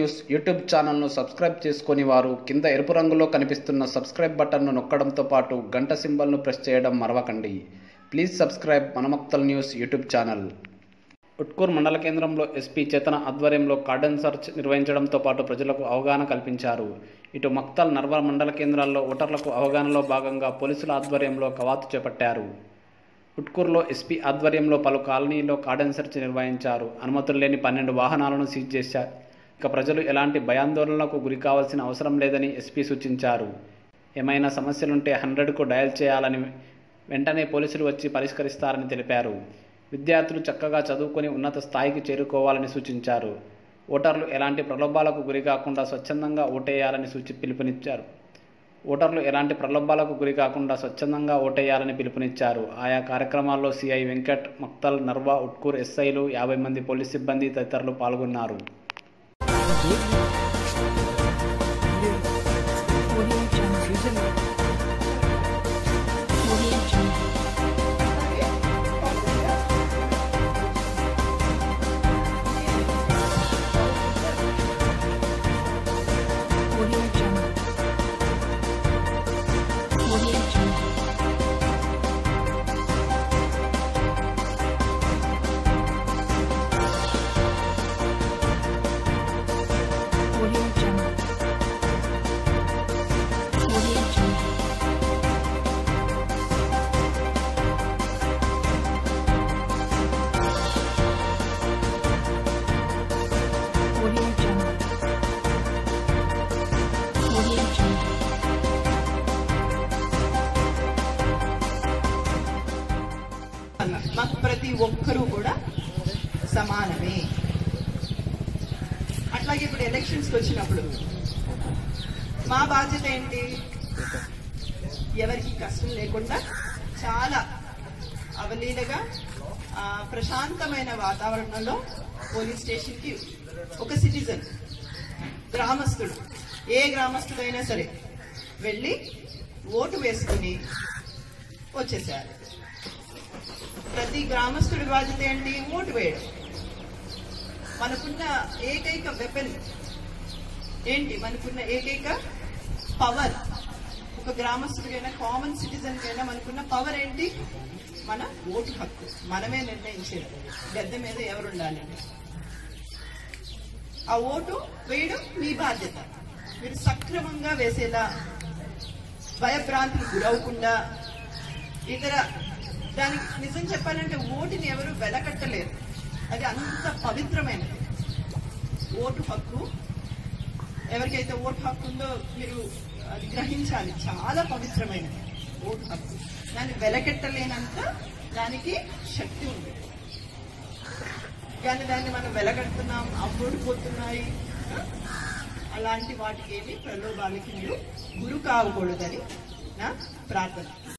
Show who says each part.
Speaker 1: News YouTube ఛానల్ను subscribe చేసుకొని వారు కింద ఎరుపు రంగులో కనిపిస్తున్న సబ్స్క్రైబ్ బటన్ను నొక్కడంతో పాటు గంట సింబల్ను ప్రెస్ చేయడం మరవకండి. Please subscribe Mana Makthal news YouTube channel. Utkoor మండల కేంద్రంలో ఎస్పీ చేతన ఆధ్వర్యంలో కార్డన్ సర్చ్ నిర్వహించడంతో పాటు ప్రజలకు అవగాహన కల్పించారు. ఇటు మక్తల్ నర్వ మండల కేంద్రాల్లో ఓటర్లకు అవగాహనలో భాగంగా పోలీసుల ఆధ్వర్యంలో కవాతు చేపట్టారు. ఉట్కూర్లో ఎస్పీ ఆధ్వర్యంలో పలు కాలనీల్లో కార్డన్ సెర్చ్ నిర్వహించారు. అనుమతులు లేని 12 వాహనాలను సీజ్ చేశారు. ఇక ప్రజలు ఎలాంటి భయాందోళనలకు గురి కావాల్సిన అవసరం లేదని ఎస్పీ సూచించారు. ఏమైనా సమస్యలుంటే 100కు డయల్ చేయాలని, వెంటనే పోలీసులు వచ్చి పరిష్కరిస్తారని తెలిపారు. విద్యార్థులు చక్కగా చదువుకొని ఉన్నత స్థాయికి చేరుకోవాలని సూచించారు. ఓటర్లు ఎలాంటి ప్రలోభాలకు గురి కాకుండా స్వచ్ఛందంగా ఓటేయాలని పిలుపునిచ్చారు. ఆయా కార్యక్రమాల్లో సిఐ వెంకట్, మక్తల్, నర్వ, ఉట్కూర్ ఎస్ఐలు, 50 మంది పోలీస్ సిబ్బంది తదితరులు పాల్గొన్నారు.
Speaker 2: మాకు ప్రతి ఒక్కరూ కూడా సమానమే. అట్లాగే ఇప్పుడు ఎలక్షన్స్కి వచ్చినప్పుడు మా బాధ్యత ఏంటి? ఎవరికి కష్టం లేకుండా చాలా అవలీలగా ప్రశాంతమైన వాతావరణంలో పోలీస్ స్టేషన్కి ఒక సిటిజన్, గ్రామస్తుడు, ఏ గ్రామస్తుడైనా సరే వెళ్ళి ఓటు వేసుకుని వచ్చేసారు. ప్రతి గ్రామస్తుడి బాధ్యత ఏంటి? ఓటు వేయడం. మనకున్న ఏకైక వెపన్ ఏంటి? మనకున్న ఏకైక పవర్, ఒక గ్రామస్తుడికైనా కామన్ సిటిజన్ కైనా మనకున్న పవర్ ఏంటి? మన ఓటు హక్కు. మనమే నిర్ణయించేది గద్దె మీద ఎవరు ఉండాలండి. ఆ ఓటు వేయడం మీ బాధ్యత. మీరు సక్రమంగా వేసేలా, భయభ్రాంతికి గురవకుండా, ఇతర దానికి నిజం చెప్పాలంటే ఓటుని ఎవరు వెలకట్టలేరు. అది అంత పవిత్రమైనది. ఓటు హక్కు, ఎవరికైతే ఓటు హక్కు ఉందో మీరు అది గ్రహించాలి. చాలా పవిత్రమైనది ఓటు హక్కు. దాన్ని వెలకెట్టలేనంత దానికి శక్తి ఉంది. కానీ దాన్ని మనం వెలగడుతున్నాం, అమ్ముడుపోతున్నాయి, అలాంటి వాటికి ఏమి ప్రలోభాలకి మీరు గురి కావకూడదని నా ప్రార్థన.